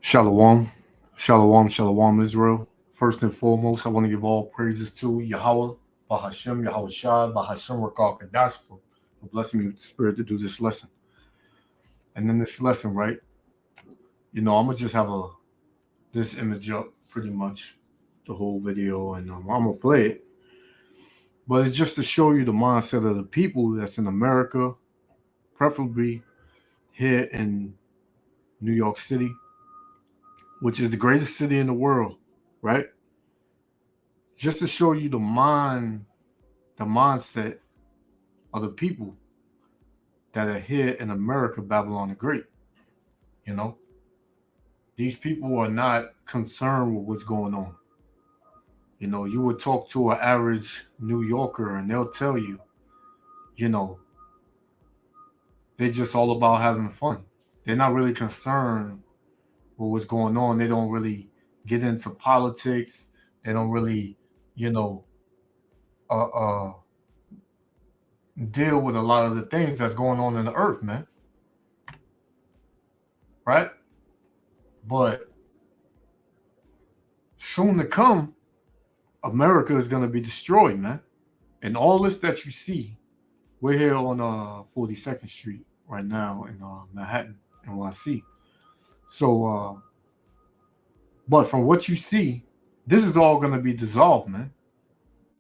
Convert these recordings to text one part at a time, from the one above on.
Shalom, shalom, shalom, Israel. First and foremost, I want to give all praises to Yahweh, Bahashem, Yahweh Shai, Bahashem Rakal Kadash for blessing me with the spirit to do this lesson. And in this lesson, right, I'm gonna just have this image up pretty much the whole video, and I'm gonna play it. But it's just to show you the mindset of the people that's in America, preferably here in New York City, which is the greatest city in the world, right? Just to show you the mindset of the people that are here in America, Babylon the Great. You know, these people are not concerned with what's going on. You would talk to an average New Yorker and they'll tell you, you know, they're just all about having fun. They're not really concerned with what's going on. They don't really get into politics. They don't really, you know, uh, uh, deal with a lot of the things that's going on in the earth, man. Right? But soon to come, America is going to be destroyed, man. And all this that you see, we're here on 42nd Street right now in Manhattan, NYC. So, but from what you see, this is all going to be dissolved, man.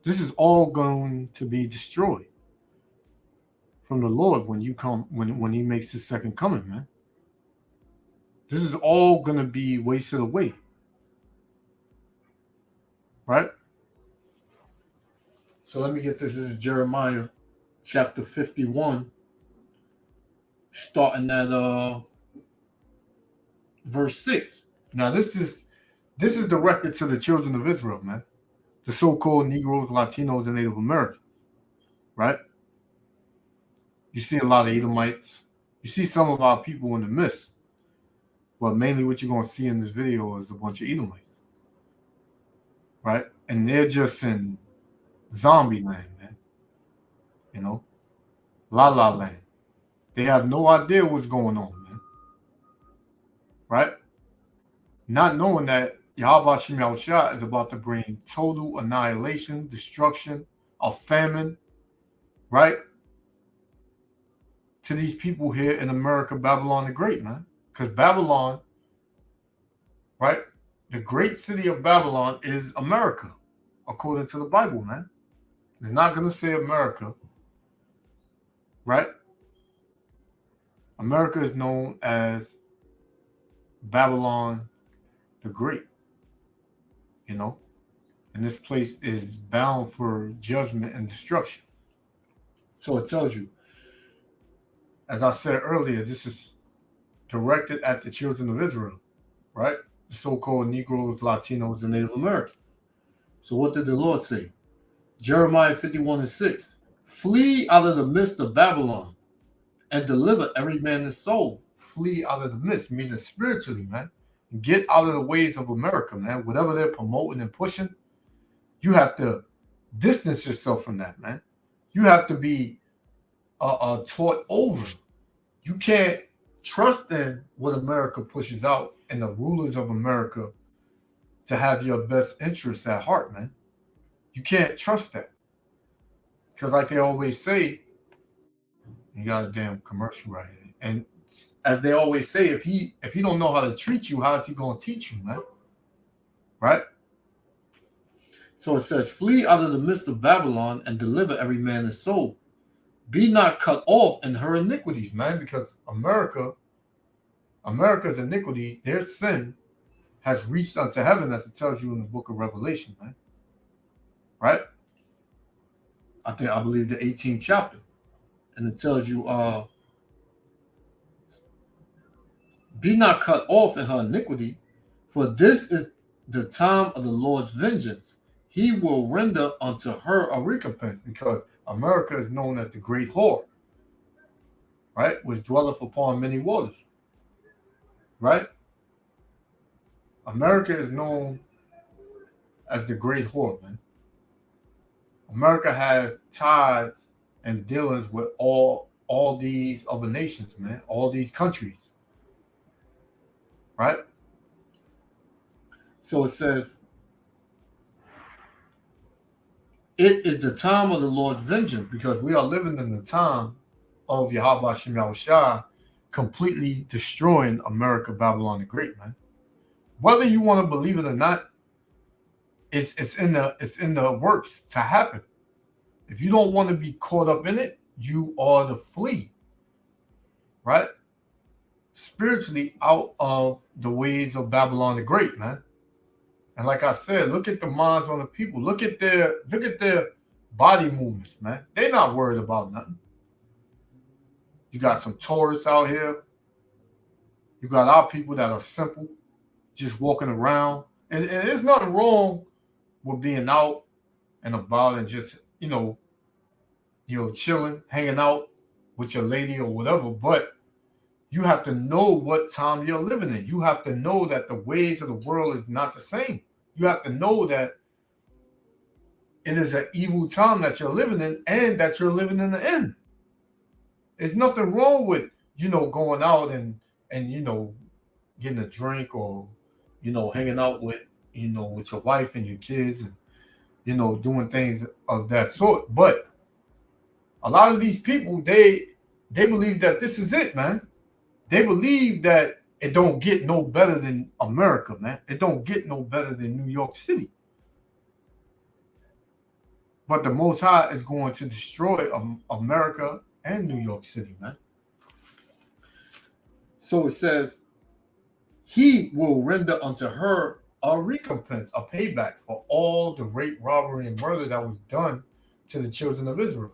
This is all going to be destroyed from the Lord when you come, when He makes His second coming, man. This is all going to be wasted away, right? So let me get this. This is Jeremiah chapter 51, starting at verse 6. Now this is directed to the children of Israel, man. The so-called Negroes, Latinos, and Native Americans, right? You see a lot of Edomites. You see some of our people in the midst. But mainly what you're going to see in this video is a bunch of Edomites, right? And they're just in zombie land, man. La La Land. They have no idea what's going on, man. Right? Not knowing that Yahweh Shem Yahushua is about to bring total annihilation, destruction, a famine, right? To these people here in America, Babylon the Great, man. Because Babylon, right? The great city of Babylon is America, according to the Bible, man. It's not going to say America, right? America is known as Babylon the Great, and this place is bound for judgment and destruction. So it tells you, as I said earlier, this is directed at the children of Israel, right? The so-called Negroes, Latinos, and Native Americans. So what did the Lord say? Jeremiah 51:6. Flee out of the midst of Babylon and deliver every man his soul. Flee out of the midst, meaning spiritually, man. Get out of the ways of America, man. Whatever they're promoting and pushing, you have to distance yourself from that, man. You have to be taught over. You can't trust in what America pushes out and the rulers of America to have your best interests at heart, man. You can't trust that. Because like they always say, you got a damn commercial right here. And as they always say, if he don't know how to treat you, how is he going to teach you, man? Right? So it says, flee out of the midst of Babylon and deliver every man his soul. Be not cut off in her iniquities, man, because America's iniquities, their sin has reached unto heaven, as it tells you in the book of Revelation, man. Right? I believe the 18th chapter. And it tells you, be not cut off in her iniquity, for this is the time of the Lord's vengeance. He will render unto her a recompense, because America is known as the great whore, right? Which dwelleth upon many waters, right? America is known as the great whore, man. America has ties and dealings with all these other nations, man, all these countries, right? So it says, it is the time of the Lord's vengeance, because we are living in the time of Yahweh Shem Yahushua completely destroying America, Babylon the Great, man. Whether you want to believe it or not, it's in the works to happen. If you don't want to be caught up in it, you are to flee, right? Spiritually out of the ways of Babylon the Great, man. And like I said, look at the minds on the people. Look at their body movements, man. They're not worried about nothing. You got some tourists out here. You got our people that are simple, just walking around. And there's nothing wrong with being out and about and just, chilling, hanging out with your lady or whatever. But you have to know what time you're living in. You have to know that the ways of the world is not the same. You have to know that it is an evil time that you're living in, and that you're living in the end. There's nothing wrong with, going out and getting a drink, or, hanging out with, with your wife and your kids, and, doing things of that sort. But a lot of these people, they believe that this is it, man. They believe that it don't get no better than America, man. It don't get no better than New York City. But the Most High is going to destroy America and New York City, man. So it says, he will render unto her a recompense, a payback for all the rape, robbery, and murder that was done to the children of Israel.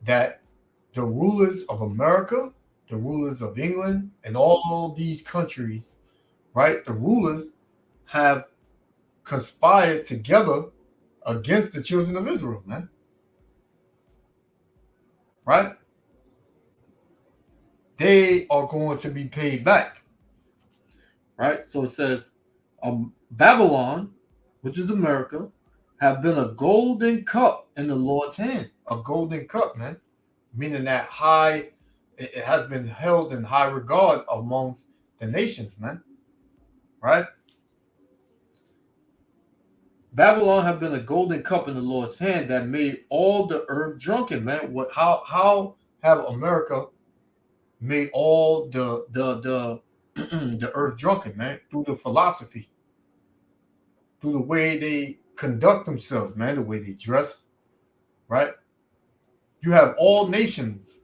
That the rulers of America, the rulers of England, and all these countries, right? The rulers have conspired together against the children of Israel, man. Right? They are going to be paid back. Right? So it says, Babylon, which is America, have been a golden cup in the Lord's hand. A golden cup, man. Meaning that it has been held in high regard amongst the nations, man. Right? Babylon have been a golden cup in the Lord's hand that made all the earth drunken, man. How have America made all the the earth drunken, man? Through the philosophy, through the way they conduct themselves, man, the way they dress, right? You have all nations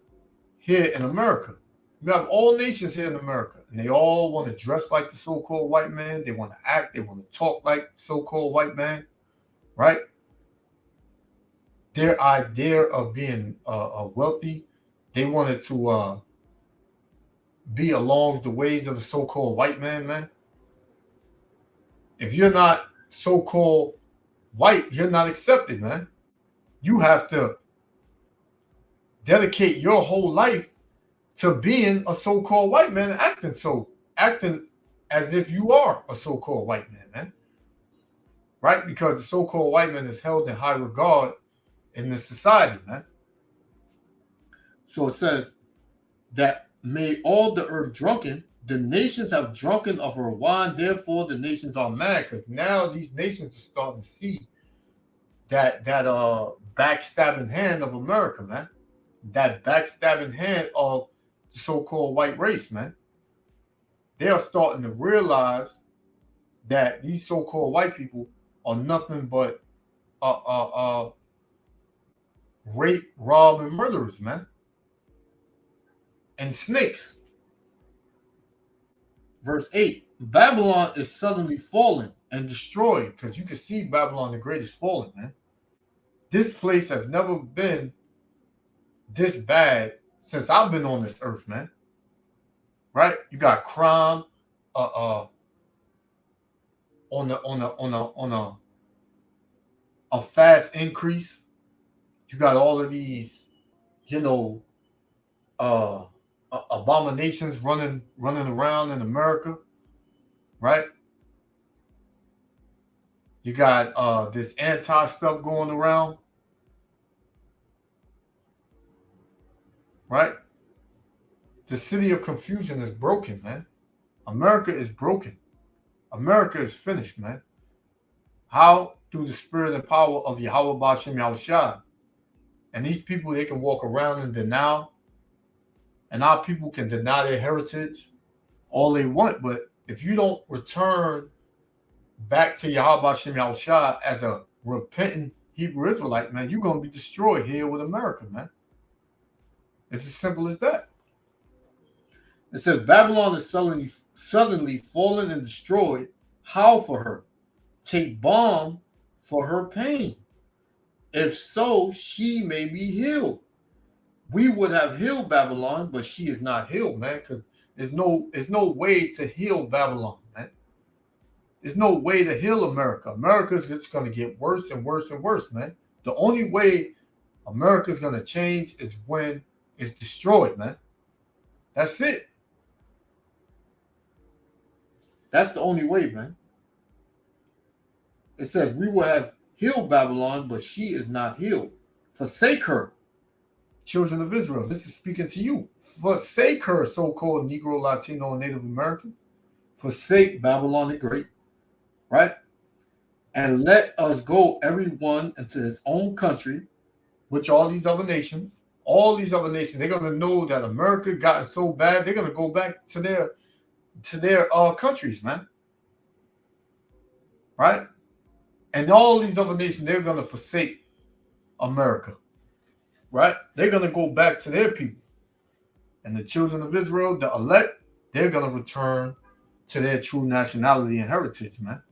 here in America. You have all nations here in America, and they all want to dress like the so-called white man. They want to act. They want to talk like the so-called white man, right? Their idea of being wealthy, they wanted to be along the ways of the so-called white man, man. If you're not so-called white, you're not accepted, man. You have to dedicate your whole life to being a so-called white man and acting as if you are a so-called white man, man. Right? Because the so-called white man is held in high regard in this society, man. So it says that made all the earth drunken. The nations have drunken of her wine, therefore the nations are mad, because now these nations are starting to see that backstabbing hand of America, man. That backstabbing hand of the so-called white race, man. They are starting to realize that these so-called white people are nothing but rape, rob, and murderers, man. And snakes. Verse 8, Babylon is suddenly fallen and destroyed, because you can see Babylon the Great is fallen, man. This place has never been this bad since I've been on this earth, man. Right? You got crime on a fast increase. You got all of these, abominations running around in America, right? You got this anti stuff going around, right? The city of confusion is broken, man. America is broken. America is finished, man. How? Through the spirit and power of Yahweh Ba'Shem Yahushua. And these people, they can walk around in denial, and our people can deny their heritage all they want. But if you don't return back to Yahweh Ba'Shem Yahushua as a repentant Hebrew Israelite, man, you're going to be destroyed here with America, man. It's as simple as that. It says, Babylon is suddenly fallen and destroyed. Howl for her. Take balm for her pain. If so, she may be healed. We would have healed Babylon, but she is not healed, man, because there's no way to heal Babylon, man. There's no way to heal America. America's just going to get worse and worse and worse, man. The only way America's going to change is when it's destroyed, man. That's it. That's the only way, man. It says, we will have healed Babylon, but she is not healed. Forsake her, children of Israel. This is speaking to you. Forsake her, so-called Negro, Latino, and Native Americans. Forsake Babylon the Great, right? And let us go, everyone, into his own country, which all these other nations, they're going to know that America gotten so bad, they're going to go back to their countries, man. Right? And all these other nations, they're going to forsake America. Right? They're going to go back to their people. And the children of Israel, the elect, they're going to return to their true nationality and heritage, man.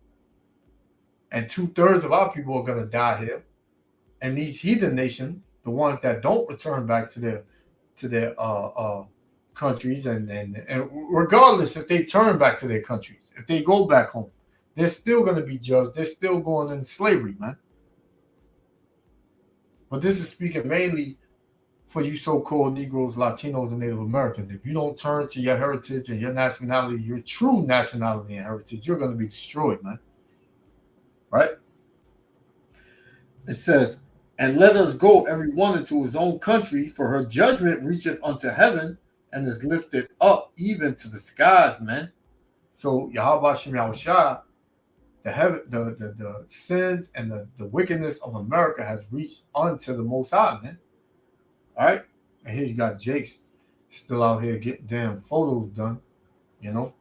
And 2/3 of our people are going to die here. And these heathen nations, the ones that don't return back to their countries, and regardless if they turn back to their countries, if they go back home, they're still going to be judged. They're still going into slavery, man. But this is speaking mainly for you so-called Negroes, Latinos, and Native Americans. If you don't turn to your heritage and your nationality, your true nationality and heritage, you're going to be destroyed, man. Right? It says, and let us go every one into his own country, for her judgment reacheth unto heaven and is lifted up even to the skies, man. So Yahweh Shem Yahushua, the sins and the wickedness of America has reached unto the Most High, man. All right? And here you got Jake still out here getting damn photos done, you know?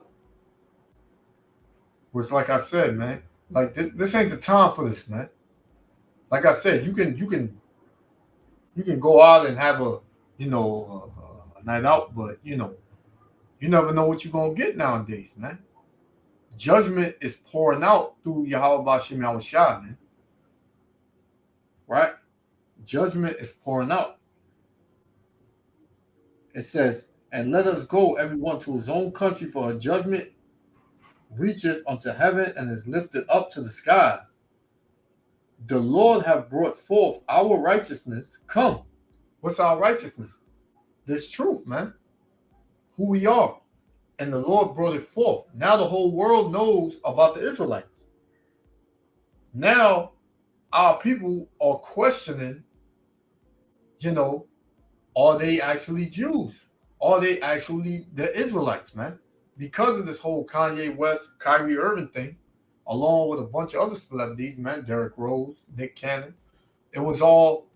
Which, like I said, man, like this ain't the time for this, man. Like I said, you can go out and have a night out, but you never know what you're gonna get nowadays, man. Judgment is pouring out through Yahweh Ba'Shem Yahushua, man. Right? Judgment is pouring out. It says, and let us go everyone to his own country, for her judgment reacheth unto heaven and is lifted up to the skies. The Lord have brought forth our righteousness. Come. What's our righteousness? This truth, man. Who we are. And the Lord brought it forth. Now the whole world knows about the Israelites. Now our people are questioning, are they actually Jews? Are they actually the Israelites, man? Because of this whole Kanye West, Kyrie Irving thing, along with a bunch of other celebrities, man, Derrick Rose, Nick Cannon, it was all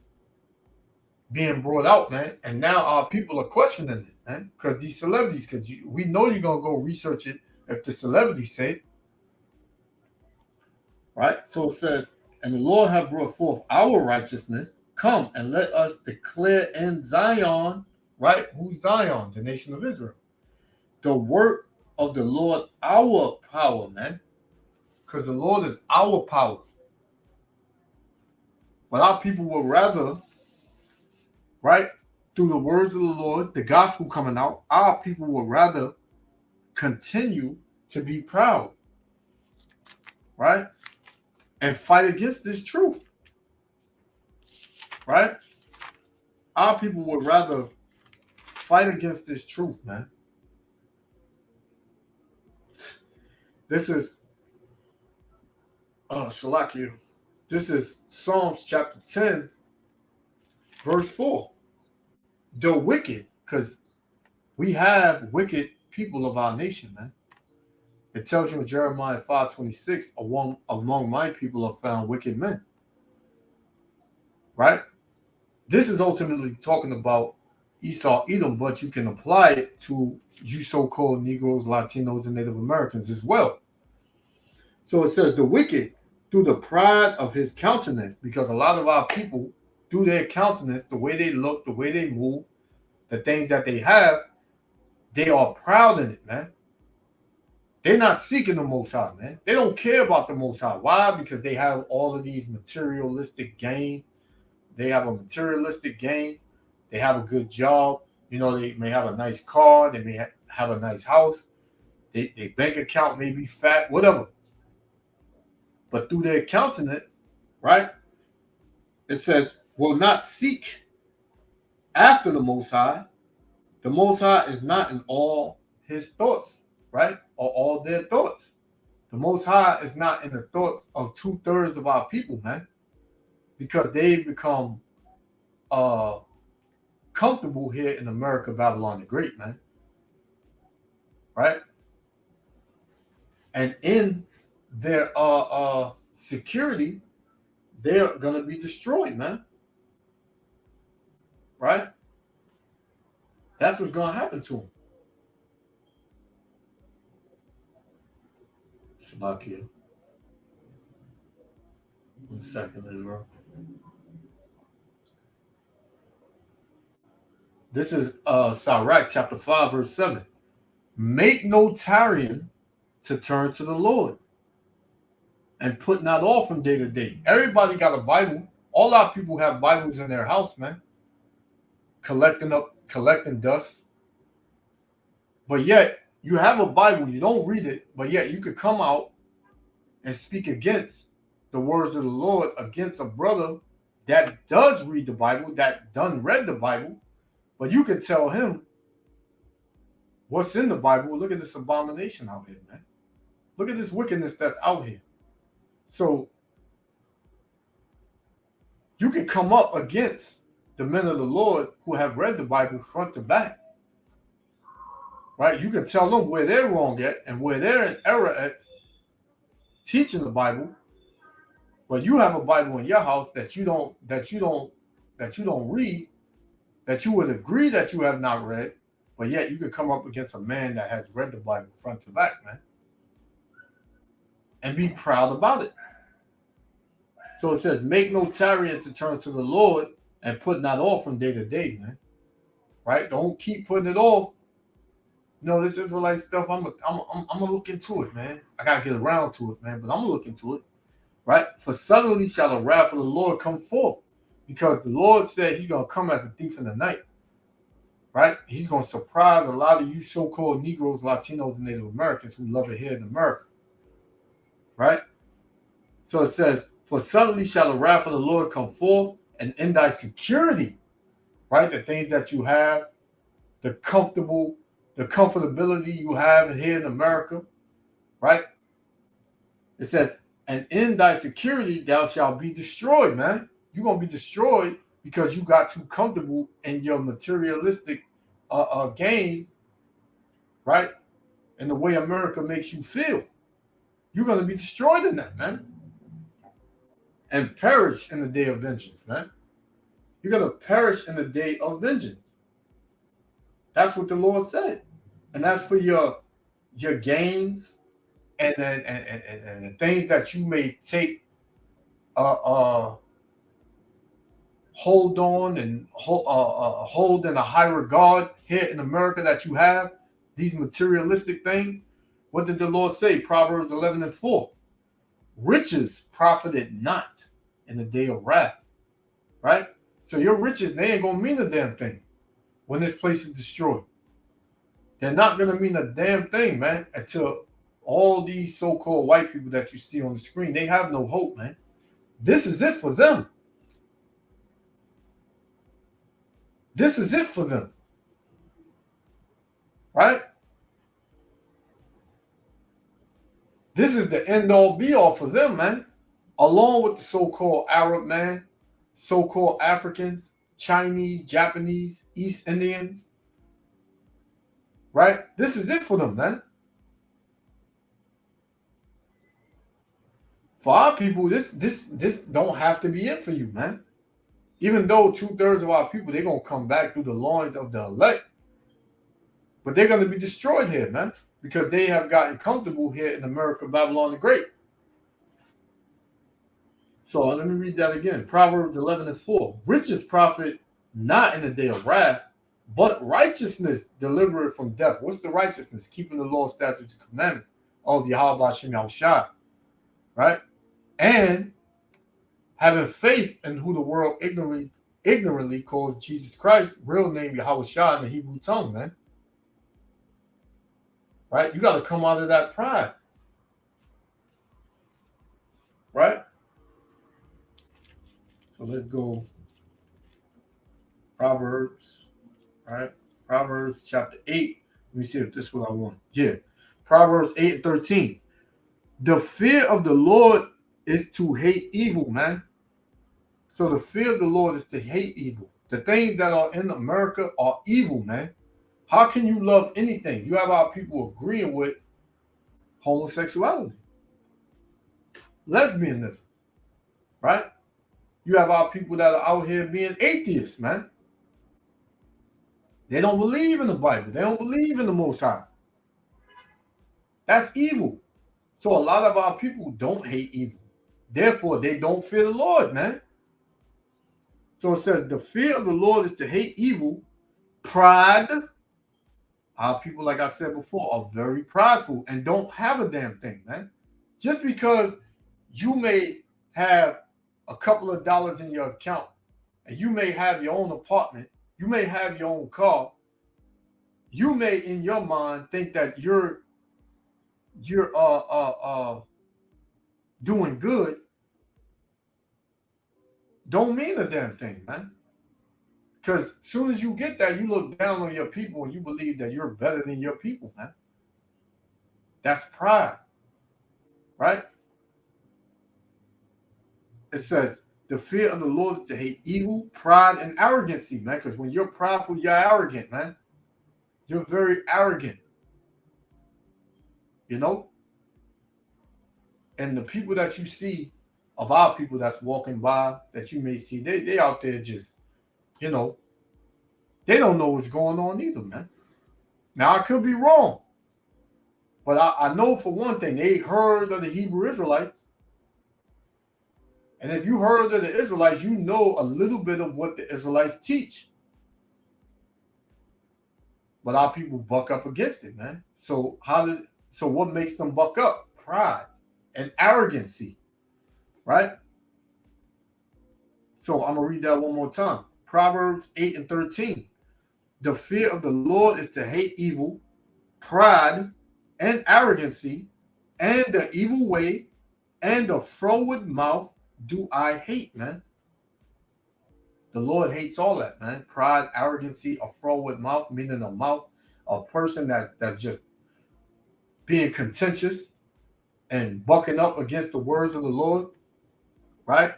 being brought out, man. And now our people are questioning it, man, because these celebrities, we know you're going to go research it if the celebrities say it. Right? So it says, and the Lord hath brought forth our righteousness. Come and let us declare in Zion, right? Who's Zion? The nation of Israel. The work of the Lord, our power, man. Because the Lord is our power. But our people would rather, right, through the words of the Lord, the gospel coming out, our people would rather continue to be proud, right, and fight against this truth, right? Our people would rather fight against this truth, man. This is Shalakia. This is Psalms chapter 10, verse 4. The wicked, because we have wicked people of our nation, man. It tells you in Jeremiah 5:26, among my people are found wicked men. Right? This is ultimately talking about Esau, Edom, but you can apply it to you so-called Negroes, Latinos, and Native Americans as well. So it says the wicked through the pride of his countenance, because a lot of our people, through their countenance, the way they look, the way they move, the things that they have, they are proud in it, man. They're not seeking the Most High, man. They don't care about the Most High. Why? Because they have all of these materialistic gain. They have a materialistic gain. They have a good job. You know, they may have a nice car. They may have a nice house. Their bank account may be fat, whatever. But through their countenance, right, it says, will not seek after the Most High. The Most High is not in all his thoughts, right, or all their thoughts. The Most High is not in the thoughts of 2/3 of our people, man, because they become comfortable here in America, Babylon the Great, man, right? And in their security, they're gonna be destroyed, man. Right? That's what's gonna happen to them. Slovakia. 1 second, Israel. This is Sirach chapter 5, verse 7. Make no tarrying to turn to the Lord, and put not off from day to day. Everybody got a Bible. All our people have Bibles in their house, man. Collecting dust. But yet, you have a Bible, you don't read it, but yet you could come out and speak against the words of the Lord against a brother that does read the Bible, that done read the Bible, but you can tell him what's in the Bible. Look at this abomination out here, man. Look at this wickedness that's out here. So you can come up against the men of the Lord who have read the Bible front to back. Right? You can tell them where they're wrong at and where they're in error at teaching the Bible. But you have a Bible in your house that you don't read, that you would agree that you have not read, but yet you could come up against a man that has read the Bible front to back, man, and be proud about it. So it says, make no tarrying to turn to the Lord, and put not off from day to day, man. Right? Don't keep putting it off. You know, this Israelite stuff, I'm gonna look into it, man. I gotta get around to it, man, but I'm gonna look into it. Right? For suddenly shall the wrath of the Lord come forth, because the Lord said he's gonna come as a thief in the night. Right? He's gonna surprise a lot of you so-called Negroes, Latinos, and Native Americans who love it here in America. Right? So it says, for suddenly shall the wrath of the Lord come forth, and in thy security, right? The things that you have, the comfortability you have here in America, right? It says, and in thy security thou shalt be destroyed, man. You're gonna be destroyed because you got too comfortable in your materialistic gains, right? And the way America makes you feel. You're gonna be destroyed in that, man. And perish in the day of vengeance, man. You're gonna perish in the day of vengeance. That's what the Lord said. And that's for your gains and the things that you may take hold on and hold in a high regard here in America that you have, these materialistic things. What did the Lord say? Proverbs 11:4. Riches profited not in the day of wrath, right? So your riches, they ain't gonna mean a damn thing when this place is destroyed. They're not gonna mean a damn thing, man, until all these so-called white people that you see on the screen, they have no hope, man. This is it for them. This is it for them. Right? This is the end all be all for them, man. Along with the so-called Arab, man, so-called Africans, Chinese, Japanese, East Indians. Right? This is it for them, man. For our people, this don't have to be it for you, man. Even though 2/3 of our people, they're gonna come back through the loins of the elect, but they're gonna be destroyed here, man, because they have gotten comfortable here in America, Babylon the Great. So let me read that again. Proverbs 11:4. Riches profit not in the day of wrath, but righteousness delivereth from death. What's the righteousness? Keeping the law, statutes, and commandments of Yahweh Hashem Yahushua, right? And having faith in who the world ignorantly calls Jesus Christ, real name Yahushua in the Hebrew tongue, man. Right? You got to come out of that pride. Right? So let's go. Proverbs, right? Proverbs chapter 8. Let me see if this is what I want. Yeah. Proverbs 8:13. The fear of the Lord is to hate evil, man. So the fear of the Lord is to hate evil. The things that are in America are evil, man. How can you love anything? You have our people agreeing with homosexuality, lesbianism, right? You have our people that are out here being atheists, man. They don't believe in the Bible. They don't believe in the Most High. That's evil. So a lot of our people don't hate evil. Therefore, they don't fear the Lord, man. So it says the fear of the Lord is to hate evil. Pride. Our people, like I said before, are very prideful and don't have a damn thing, man. Just because you may have a couple of dollars in your account and you may have your own apartment, you may have your own car, you may in your mind think that you're doing good, don't mean a damn thing, man. Because as soon as you get that, you look down on your people and you believe that you're better than your people, man. That's pride, right? It says, the fear of the Lord is to hate evil, pride, and arrogancy, man. Because when you're prideful, you're arrogant, man. You're very arrogant. You know? And the people that you see of our people that's walking by, that you may see, they out there just, you know, they don't know what's going on either, man. Now, I could be wrong. But I know for one thing, they heard of the Hebrew Israelites. And if you heard of the Israelites, you know a little bit of what the Israelites teach. But our people buck up against it, man. So what makes them buck up? Pride and arrogancy, right? So I'm going to read that one more time. Proverbs 8:13. The fear of the Lord is to hate evil, pride, and arrogancy, and the evil way, and the froward mouth do I hate, man. The Lord hates all that, man. Pride, arrogancy, a froward mouth, meaning a mouth, a person that's just being contentious and bucking up against the words of the Lord, right?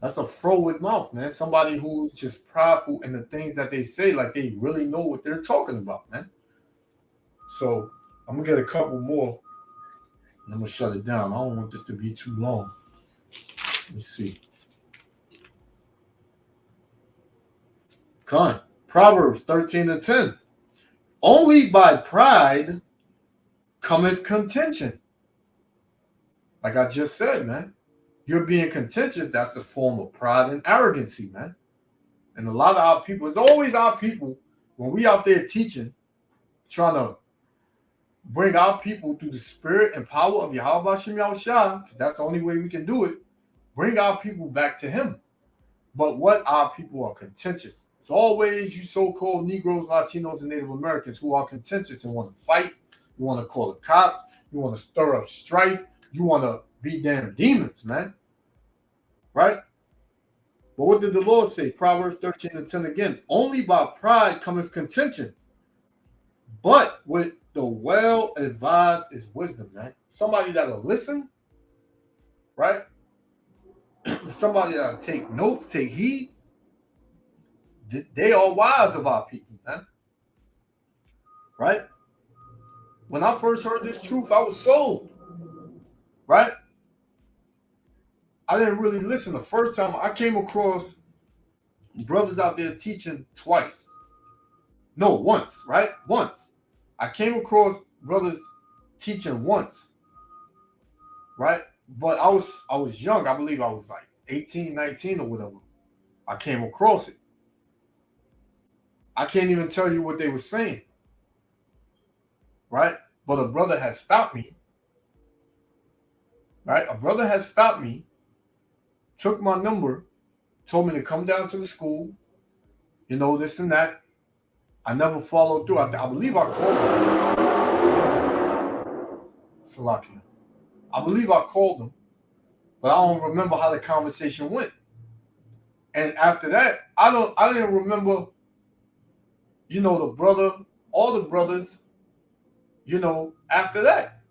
That's a froward mouth, man. Somebody who's just prideful in the things that they say, like they really know what they're talking about, man. So I'm gonna get a couple more and I'm gonna shut it down. I don't want this to be too long. Let me see. Come on. Proverbs 13:10. Only by pride cometh contention. Like I just said, man. You're being contentious, that's a form of pride and arrogancy, man. And a lot of our people, it's always our people, when we out there teaching, trying to bring our people through the spirit and power of Yahweh Hashem Yahushua, because that's the only way we can do it, bring our people back to him. But what our people are contentious. It's always you so-called Negroes, Latinos, and Native Americans who are contentious and want to fight. You want to call the cops. You want to stir up strife. You want to be damn demons, man. Right? But what did the Lord say? Proverbs 13:10 again. Only by pride cometh contention, but with the well-advised is wisdom, man. Somebody that'll listen, right? Somebody that'll take notes, take heed. They are wise of our people, man. Right? When I first heard this truth, I was sold. right? I didn't really listen. The first time I came across brothers out there teaching twice. No, once, right? Once. I came across brothers teaching once, right? But I was young. I believe I was like 18, 19 or whatever. I came across it. I can't even tell you what they were saying, right? But a brother had stopped me, right? A brother had stopped me, took my number, told me to come down to the school, this and that. I never followed through. I believe I called him. Salakia. I believe I called him, but I don't remember how the conversation went. And after that, I didn't remember, the brother, all the brothers, after that.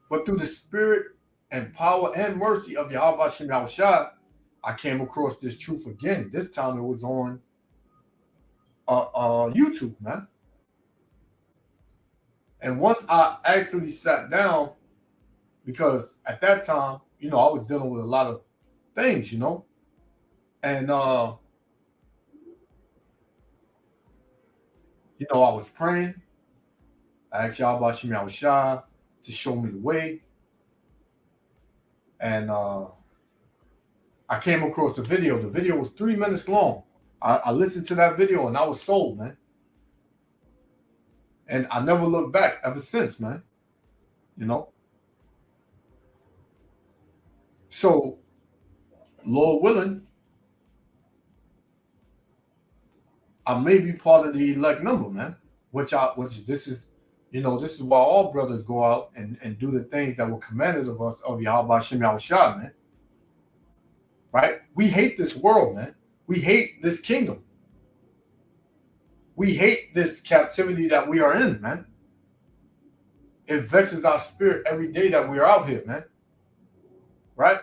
But through the spirit and power and mercy of Yahweh Shem Yahushua, I came across this truth again. This time it was on YouTube, man. And once I actually sat down, because at that time, I was dealing with a lot of things, and I was praying. I asked Yahweh Shem Yahushua to show me the way. And I came across the video. The video was 3 minutes long. I listened to that video and I was sold, man. And I never looked back ever since, man. So, Lord willing, I may be part of the elect number, man. Which this is why all brothers go out and do the things that were commanded of us of Yahweh Shem Yahushua, man. Right? We hate this world, man. We hate this kingdom. We hate this captivity that we are in, man. It vexes our spirit every day that we are out here, man. Right?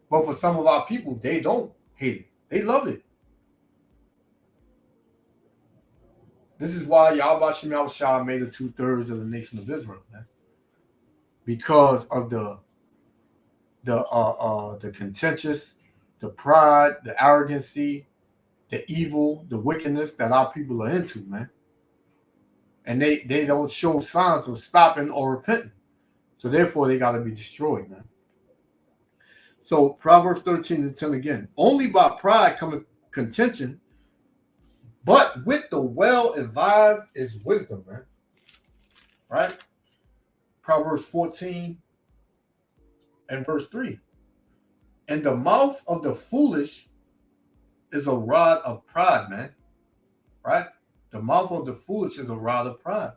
But for some of our people, they don't hate it. They love it. This is why Yahweh Shem Yahushua made it 2/3 of the nation of Israel, man. Because of the contentious, the pride, the arrogancy, the evil, the wickedness that our people are into, man. And they don't show signs of stopping or repenting. So therefore, they got to be destroyed, man. So Proverbs 13:10 again. Only by pride cometh contention, but with the well-advised is wisdom, man. Right? Proverbs 14 and verse 3. And the mouth of the foolish is a rod of pride, man. Right? The mouth of the foolish is a rod of pride.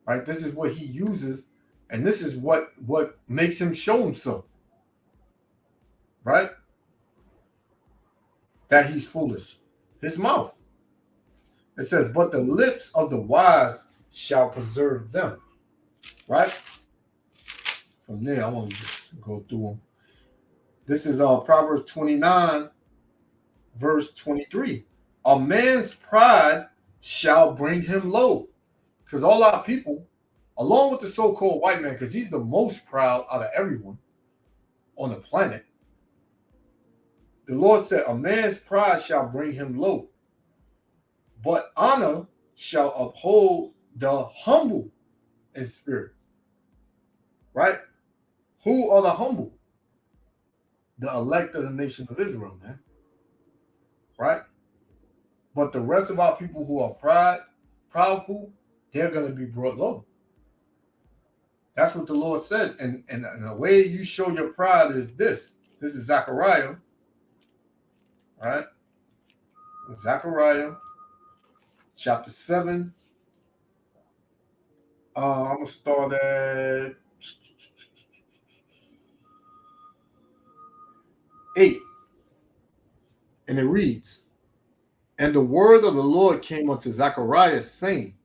Right? This is what he uses, and this is what makes him show himself. Right? That he's foolish. His mouth. It says, but the lips of the wise shall preserve them. Right? From there, I want to just go through them. This is Proverbs 29, verse 23. A man's pride shall bring him low. Because all our people, along with the so-called white man, because he's the most proud out of everyone on the planet, the Lord said, a man's pride shall bring him low, but honor shall uphold the humble in spirit. Right? Who are the humble? The elect of the nation of Israel, man. Right? But the rest of our people who are proudful, they're going to be brought low. That's what the Lord says. And the way you show your pride is this. This is Zechariah. Right? Zechariah chapter 7. I'm going to start at 8. And it reads, and the word of the Lord came unto Zechariah, saying,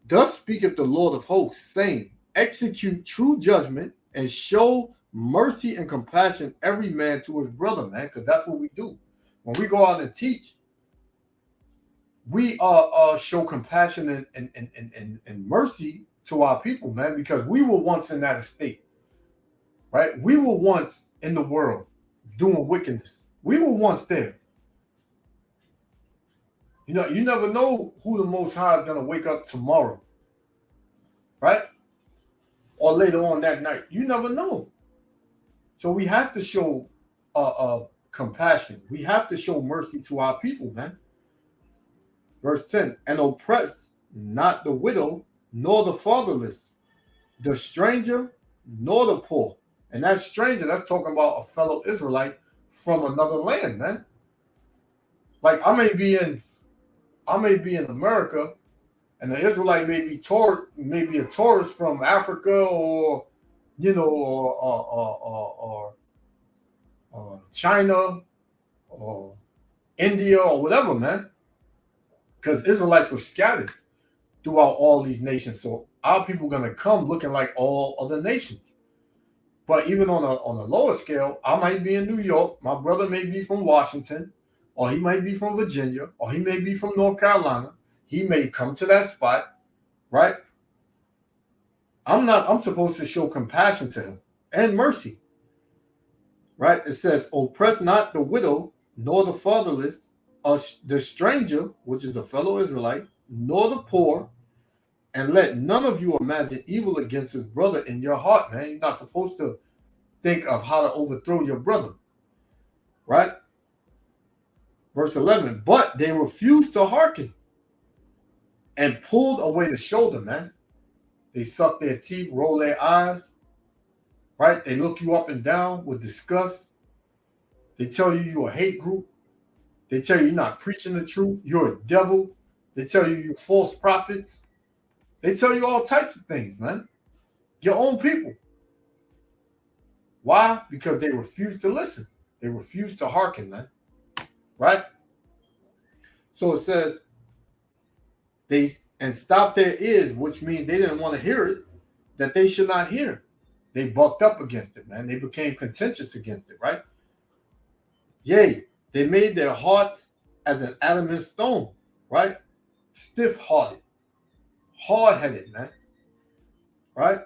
thus speaketh the Lord of hosts, saying, execute true judgment and show mercy and compassion every man to his brother, man, because that's what we do. When we go out and teach, we show compassion and mercy to our people, man, because we were once in that estate, right? We were once in the world doing wickedness. We were once there. You know, you never know who the Most High is going to wake up tomorrow, right? Or later on that night. You never know. So we have to show compassion. We have to show mercy to our people, man. Verse 10, and oppress not the widow, nor the fatherless, the stranger, nor the poor. And that stranger, that's talking about a fellow Israelite from another land, man. Like I may be in America, and the Israelite may be a tourist from Africa, or or China or India or whatever, man. Because Israelites were scattered throughout all these nations, so our people are gonna come looking like all other nations. But even on a lower scale, I might be in New York, my brother may be from Washington, or he might be from Virginia, or he may be from North Carolina. He may come to that spot, right? I'm supposed to show compassion to him and mercy, right? It says, oppress not the widow, nor the fatherless, or the stranger, which is a fellow Israelite, nor the poor, and let none of you imagine evil against his brother in your heart, man. You're not supposed to think of how to overthrow your brother, right? Verse 11, but they refused to hearken and pulled away the shoulder, man. They suck their teeth, roll their eyes, right? They look you up and down with disgust. They tell you you're a hate group. They tell you you're not preaching the truth. You're a devil. They tell you you're false prophets. They tell you all types of things, man. Your own people. Why? Because they refuse to listen. They refuse to hearken, man. Right? So it says, they stop their ears, which means they didn't want to hear it, that they should not hear. They bucked up against it, man. They became contentious against it, right? Yea, they made their hearts as an adamant stone, right? Stiff-hearted, hard-headed, man. Right?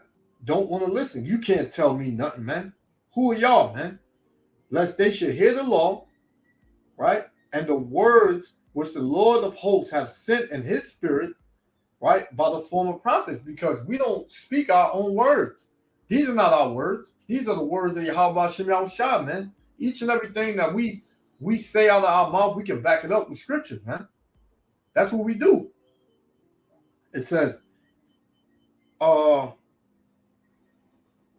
Don't want to listen. You can't tell me nothing, man. Who are y'all, man? Lest they should hear the law, right? And the words which the Lord of hosts have sent in his spirit, right? By the former prophets, because we don't speak our own words. These are not our words. These are the words of Yahweh Shem Yahushua, man. Each and everything that we say out of our mouth, we can back it up with scriptures, man. That's what we do. It says, all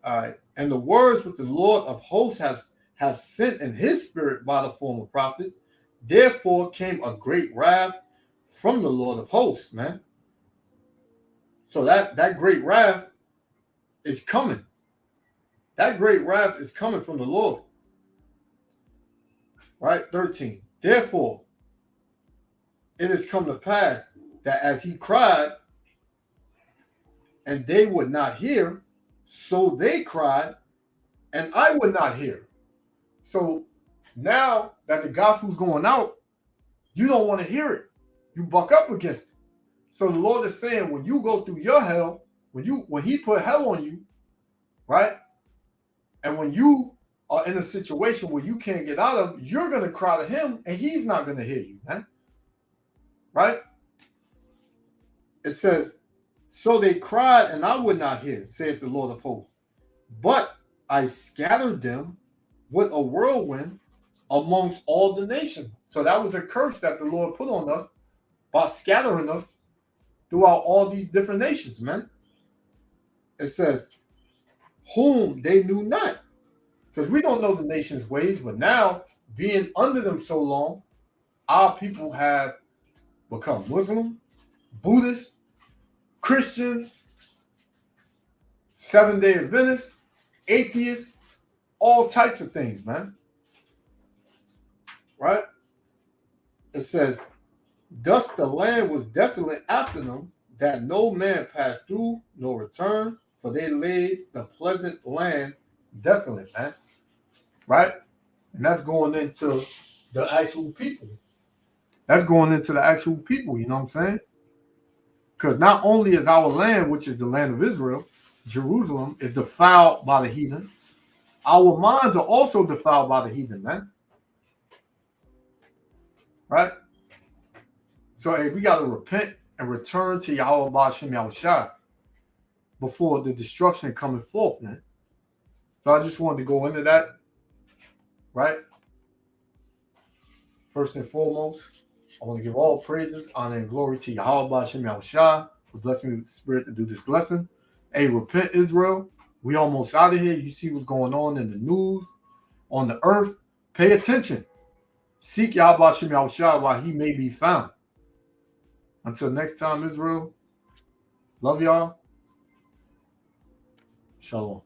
right, and the words which the Lord of hosts have sent in his spirit by the former prophets, therefore came a great wrath from the Lord of hosts, man. So that great wrath is coming. That great wrath is coming from the Lord. Right? 13. Therefore, it has come to pass that as he cried, and they would not hear, so they cried, and I would not hear. So now that the gospel's going out, you don't want to hear it. You buck up against it. So the Lord is saying, when you go through your hell, when he put hell on you, right? And when you are in a situation where you can't get out of, you're going to cry to him, and he's not going to hear you, man. Right? It says, so they cried, and I would not hear, saith the Lord of hosts. But I scattered them with a whirlwind amongst all the nations. So that was a curse that the Lord put on us by scattering us throughout all these different nations, man. It says, whom they knew not. Because we don't know the nation's ways, but now, being under them so long, our people have become Muslim, Buddhist, Christians, Seventh-day Adventists, atheists, all types of things, man. Right? It says, thus the land was desolate after them, that no man passed through nor returned, for they laid the pleasant land desolate, man. Right? And that's going into the actual people. That's going into the actual people, you know what I'm saying? Because not only is our land, which is the land of Israel, Jerusalem, is defiled by the heathen, our minds are also defiled by the heathen, man. Right? So hey, we got to repent and return to Yahweh Ba'ashem Yahushua before the destruction coming forth, man. So I just wanted to go into that, right? First and foremost, I want to give all praises, honor, and glory to Yahweh Ba'ashem Yahushua for blessing me with the spirit to do this lesson. Hey, repent, Israel. We almost out of here. You see what's going on in the news, on the earth. Pay attention. Seek Yahweh Ba'ashem Yahushua while he may be found. Until next time, Israel. Love y'all. Shalom.